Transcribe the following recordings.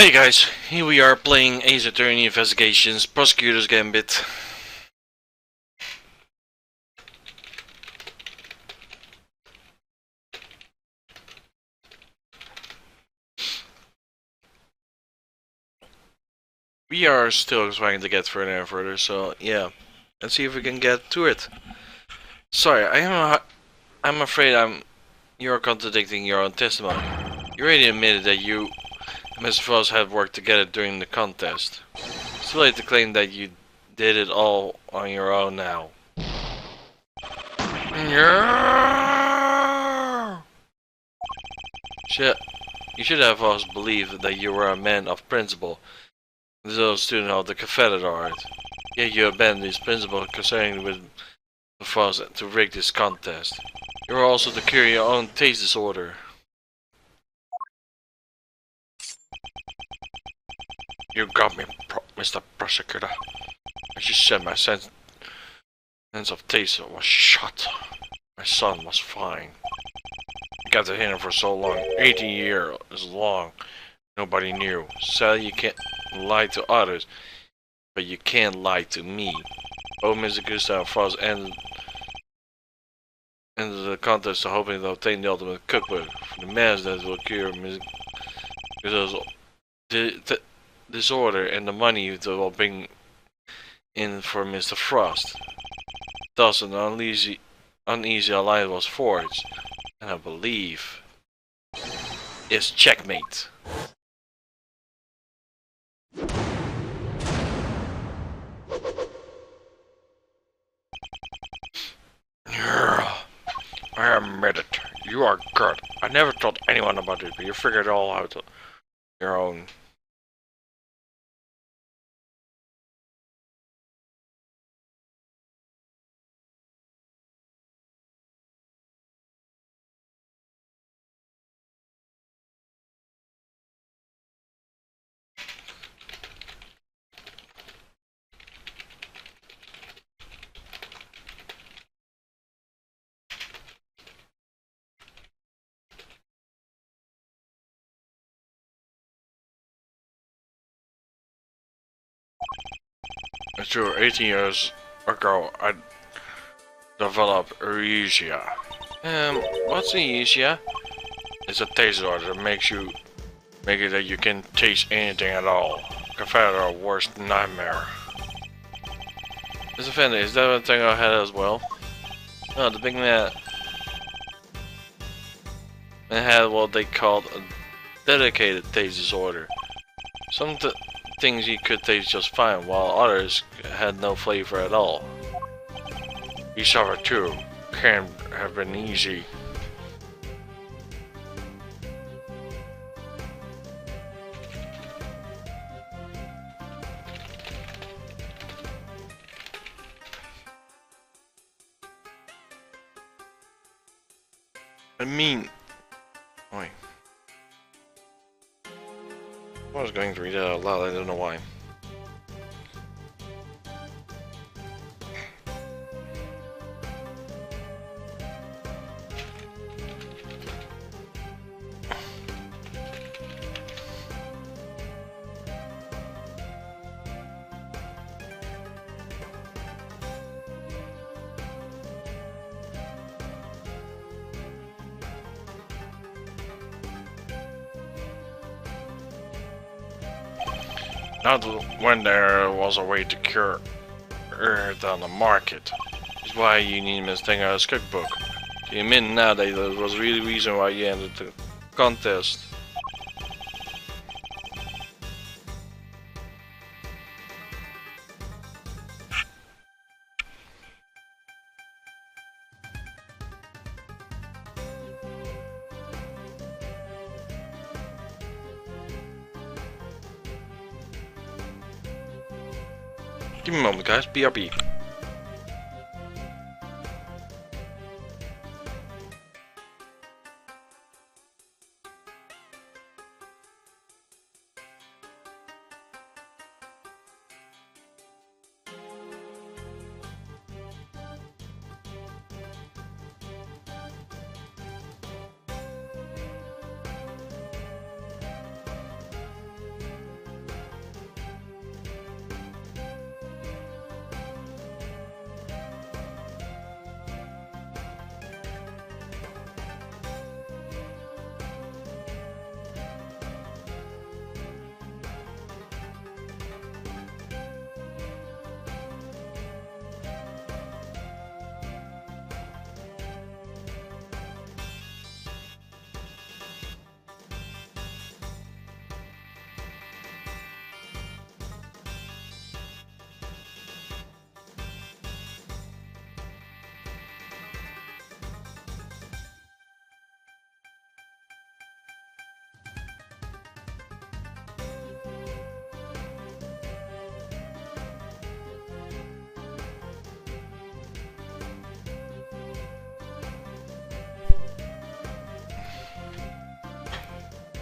Hey guys, here we are playing Ace Attorney Investigations, Prosecutor's Gambit. We are still trying to get further and further, so yeah, let's see if we can get to it. Sorry, I'm afraid you're contradicting your own testimony. You already admitted that you and Mr. Frost had worked together during the contest. It's too late to claim that you did it all on your own now. You should have always believed that you were a man of principle, a student of the Confederate art. Yet you abandoned this principle concerning with the Frost to rig this contest. You were also to cure your own taste disorder. You got me, Mr. Prosecutor. As you said, my sense of taste was shot. My son was fine. You got to him for so long. 18 years is long. Nobody knew. Sadly, you can't lie to others, but you can't lie to me. Both Mr. Gustav and Frost ended the contest hoping to obtain the ultimate cookbook for the mass that will cure Mr. Gustav's disorder and the money that will bring in for Mr. Frost. Thus, an uneasy alliance was forged, and I believe it's checkmate. I admit it. You are good. I never told anyone about it, but you figured it all out on your own. It's true, 18 years ago, I developed Euresia. What's Euresia? It's a taste disorder that makes it that you can taste anything at all. Confederate worst nightmare. Mr. Fender, is that one thing I had as well? No, the big man had what they called a dedicated taste disorder. Some things you could taste just fine, while others had no flavor at all. He suffered too. Can't have been easy. Wait. I was going to read it out loud, I don't know why. Not when there was a way to cure it on the market. Is why you need Miss Tenga's cookbook. So you admit now that there was really reason why you entered the contest. Give me a moment, guys. BRB.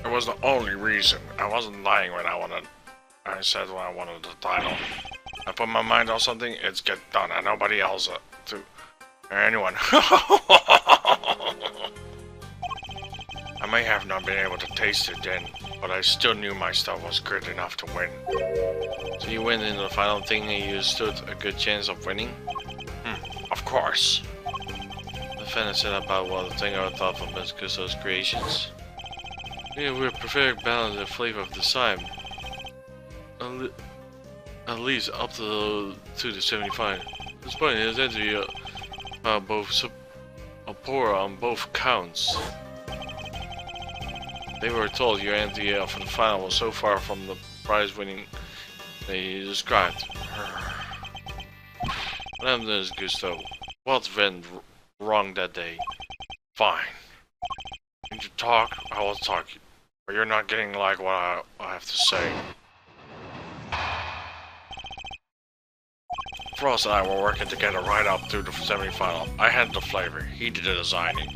It was the only reason. I wasn't lying when I said when I wanted the title. I put my mind on something, it's get done, and nobody else to or anyone. I may have not been able to taste it then, but I still knew my stuff was good enough to win. So you went into the final thing and you stood a good chance of winning? Of course. The fan said about what the thing I thought from Gusto's creations. Yeah, we're perfect balance and flavor of the slime. At least up to the 75. This point is entry both poor on both counts. They were told your entry for the final was so far from the prize winning that you described. What happened to this Gusto? What went wrong that day? Fine. When you talk, I will talk. But you're not getting like what I have to say. Frost and I were working together right up through the semi-final. I had the flavor, he did the designing.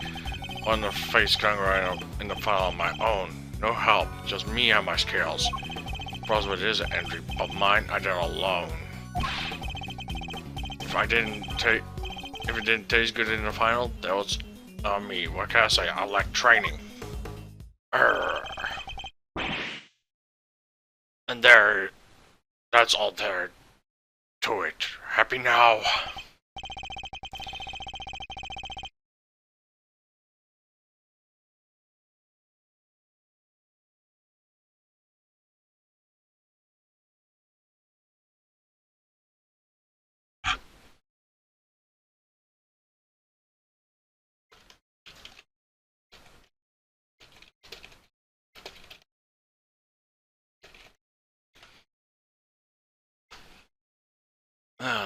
On the face right in the final on my own. No help, just me and my skills. Frost with his entry, but mine I did alone. If it didn't taste good in the final, that was on me. What can I say? I like training. And that's all there to it. Happy now?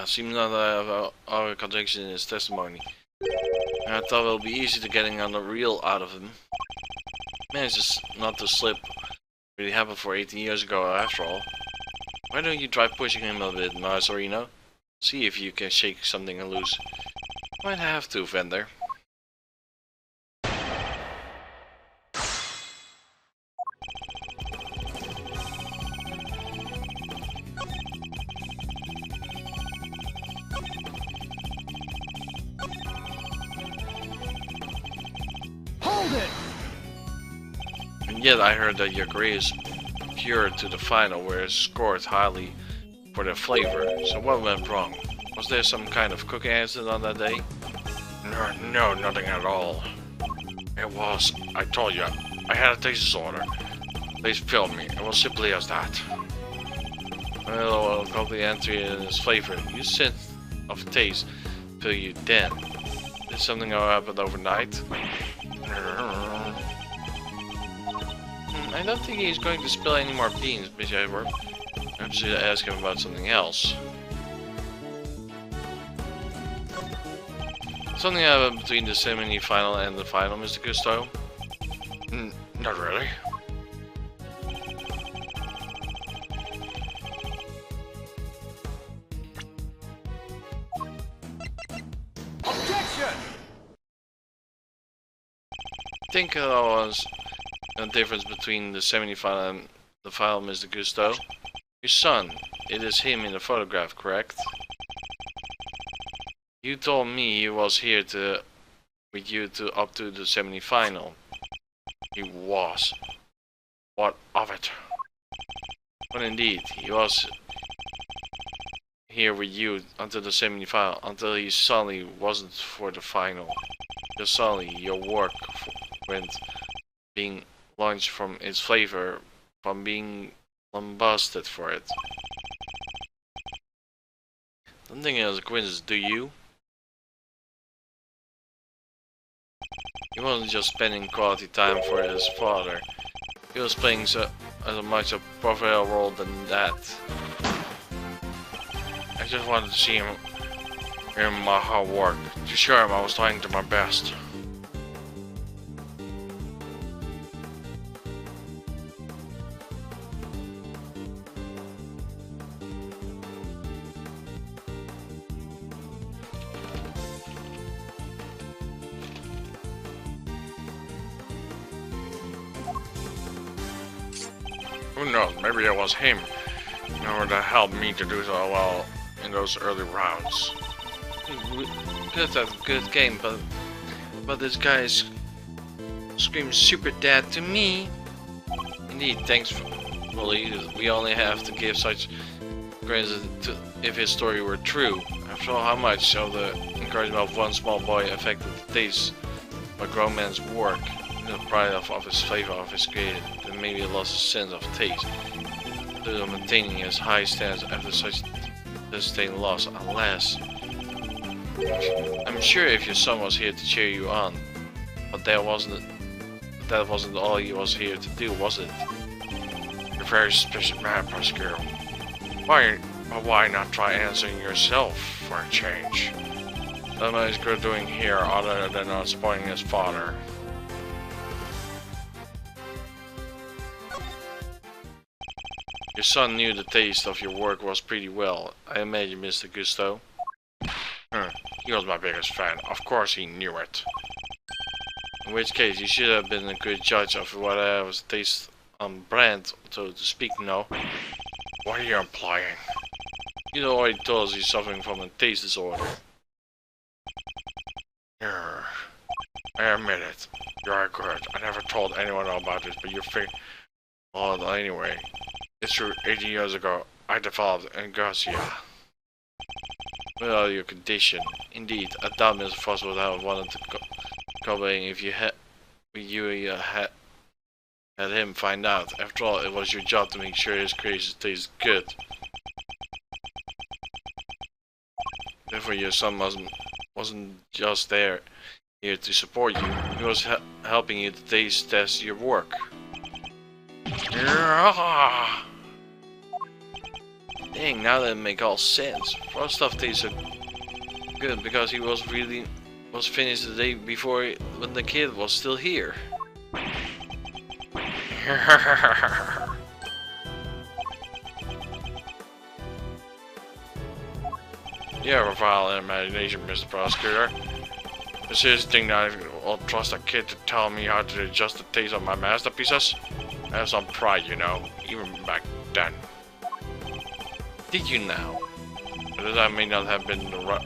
Seems not to have our contradiction in his testimony. I thought it would be easy to getting on the real out of him. Managed not to slip. Really happened for 18 years ago after all. Why don't you try pushing him a bit, Mazarino? See if you can shake something loose. Might have to, Vendor. And yet I heard that your grade is pure to the final, where it's scored highly for the flavor. So what went wrong? Was there some kind of cooking accident on that day? No, nothing at all. It was, I told you, I had a taste disorder. They filmed me, it was simply as that. Well, I'll call the entry in its flavor. You sense of taste till you then. Did something happen overnight? I don't think he's going to spill any more beans, Mr. Edward. I should ask him about something else. Something happened between the semi-final and the final, Mr. Gusto? Not really. Objection! I think there was a difference between the semi-final and the final, Mr. Gusto. Your son, it is him in the photograph, correct? You told me he was here with you up to the semi-final. He was. What of it? But indeed, he was here with you until the semi-final, until he suddenly wasn't for the final. Just suddenly, your work went being launched from its flavor, from being lambasted for it. Don't think it was a coincidence, do you? He wasn't just spending quality time for his father. He was playing as much a professional role than that. I just wanted to see him in my hard work. To show him I was trying to my best. Who knows, maybe it was him in order to help me to do so well in those early rounds. That's a good game, but this guy screams super dad to me. Indeed, thanks for... Well, we only have to give such credit if his story were true. After all, how much of the encouragement of one small boy affected the taste of a grown man's work, the pride of his flavor of his created, and maybe lost a sense of taste, to maintaining his high standards after such sustained loss, unless... I'm sure if your son was here to cheer you on, but that wasn't all he was here to do, was it? You're a very suspicious man, Prosecutor. Why not try answering yourself for a change? What is good doing here other than not spoiling his father? Your son knew the taste of your work was pretty well, I imagine, Mr. Gusto. He was my biggest fan. Of course he knew it. In which case, you should have been a good judge of what was taste on brand, so to speak, no? What are you implying? You already told us he's suffering from a taste disorder. I admit it. You're good. I never told anyone about this, but you think... Well, anyway. It's true, 18 years ago, I developed angustia. Without your condition. Indeed, I doubt Mr. Frost would have wanted to go if you had him find out. After all, it was your job to make sure his creation tastes good. Therefore, your son wasn't just here to support you. He was helping you to taste test your work. Dang, now that makes all sense. Frost stuff tastes so good because he was finished the day before when the kid was still here. You have a vile imagination, Mr. Prosecutor. The serious thing that I will trust a kid to tell me how to adjust the taste of my masterpieces? I have some pride, you know, even back then. Did you now? But I may not have been the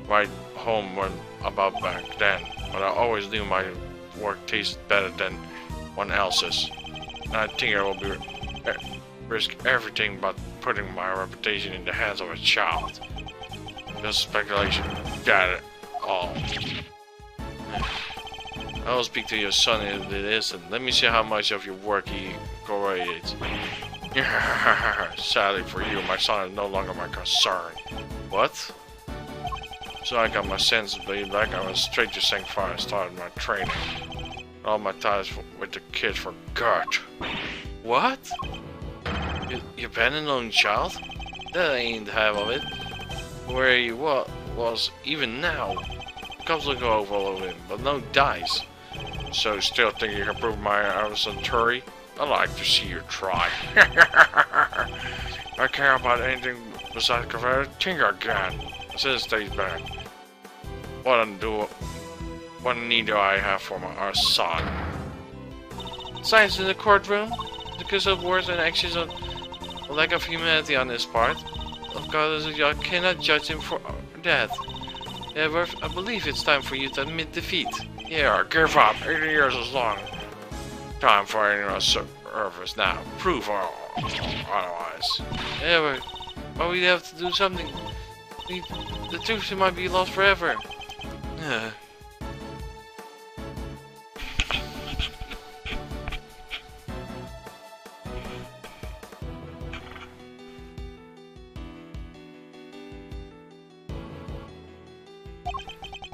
right home about back then, but I always knew my work tasted better than one else's. And I think I will risk everything but putting my reputation in the hands of a child. Just speculation. Got it all. I will speak to your son in an instant. Let me see how much of your work he corroborates. Sadly for you, my son is no longer my concern. What? So I got my senses back. I went straight to St. Fire and started my training. All my ties with the kid for good. What? You abandoned an only child? That ain't half of it. Where he was even now. Comes looking over all of him, but no dice. So still think you can prove my absentee? I'd like to see you try. I care about anything besides Confederate. Think again. Since stays back. What need do I have for our son? Silence in the courtroom. Because of words and actions of a lack of humanity on his part. Of course, I cannot judge him for that. However, I believe it's time for you to admit defeat. Yeah, give up. 80 years is long. Time for any service now. Prove otherwise. Yeah, but we have to do something. The truth might be lost forever.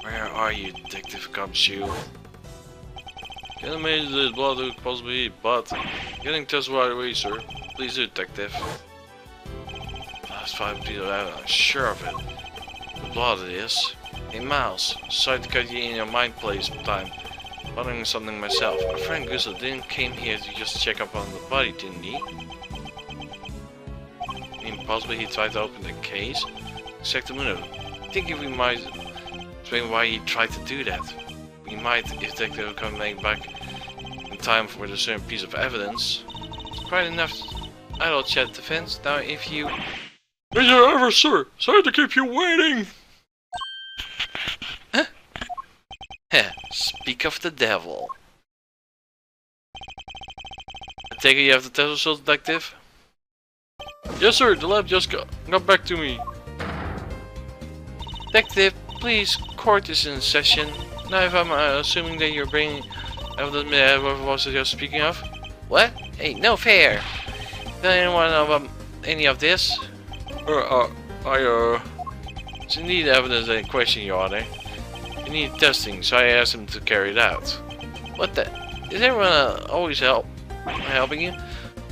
Where are you, Detective Gumshoe? Can't imagine this blood could possibly be, but getting tested right away, sir. Please do, Detective. Last 5 people, I'm sure of it. The blood it is. Hey, Miles, sorry to cut you in your mind place time. Wondering something myself. My friend Gustav came here to just check up on the body, didn't he? I mean, possibly he tried to open the case? Exactamundo. I think if we might explain why he tried to do that. We might, if Detective can make back in time for a certain piece of evidence. quite enough idle chat defense. Now if you... Is there ever, sir? Sorry to keep you waiting. Huh? Heh, speak of the devil. I take it you have the test results, detective? Yes, sir. The lab just got back to me. Detective, please, court is in session. Now if I'm assuming that you're bringing evidence what was it you're speaking of? What? Hey, no fair! Does anyone know about any of this? It's indeed evidence in question, Your Honor. You need testing, so I asked him to carry it out. What the? Is everyone always helping you?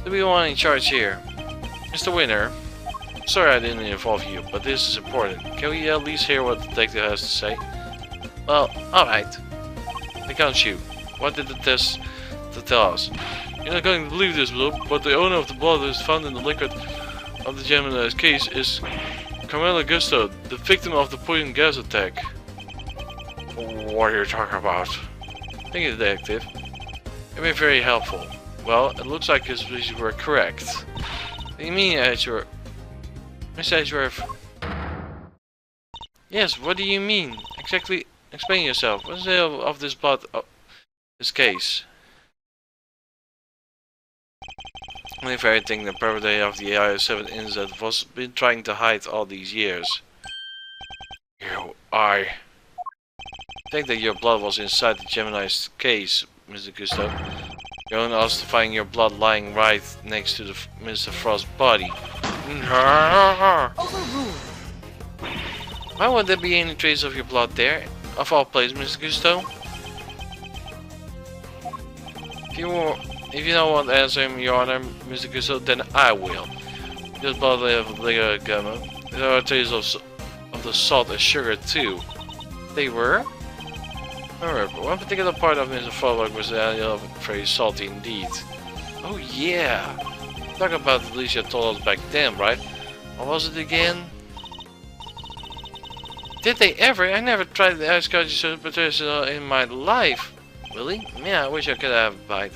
To be the one in charge here. Mr. Winner, sorry I didn't involve you, but this is important. Can we at least hear what the detective has to say? Well, alright. I can't shoot. What did the test to tell us? You're not going to believe this, but the owner of the blood that is found in the liquid of the Gemini's case is Carmela Gusto, the victim of the poison gas attack. What are you talking about? Thank you, detective. You've been very helpful. Well, it looks like his suspicions were correct. What do you mean, Edgeworth? Miss Edgeworth? Yes, what do you mean? Exactly. Explain yourself. What's the deal of this blood, this case? If everything the perpetrator of the IS-7 incident was been trying to hide all these years. I think that your blood was inside the Gemini's case, Mr. Gustav. You're only also finding your blood lying right next to the Mr. Frost's body. Why would there be any trace of your blood there? Of all places, Mr. Gusto? If you don't want to answer him, Your Honor, Mr. Gusto, then I will. This blood of liquor gamma. There are traces of the salt and sugar too. They were? However, one particular part of Mr. Frost's was very salty indeed. Oh yeah! Talk about the Alicia told us back then, right? What was it again? Did they ever? I never tried the ice cold superstition in my life. Really? Yeah, I wish I could have a bite.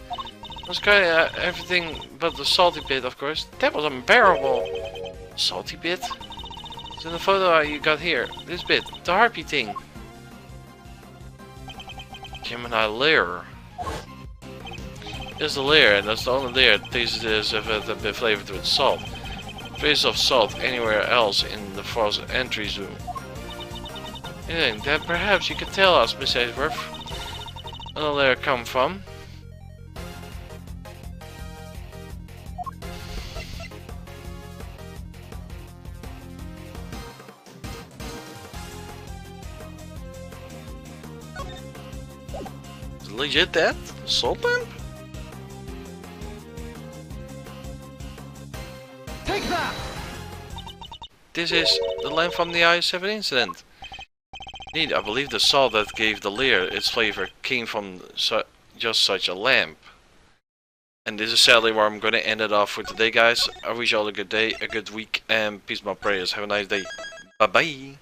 It was kind of everything but the salty bit, of course. That was unbearable. Salty bit? It's in the photo you got here. This bit, the harpy thing. Gemini lair. It's the lair, and that's the only lair that tastes as if it had been flavored with salt. Trace of salt anywhere else in the frozen entry room. Anything that perhaps you could tell us, Miss Edgeworth, where the lair come from? Is it legit that? Salt lamp? Take that! This is the lamp from the IS-7 incident. Indeed, I believe the salt that gave the lair its flavor came from just such a lamp. And this is sadly where I'm going to end it off for today, guys. I wish you all a good day, a good week, and peace, my prayers. Have a nice day. Bye bye.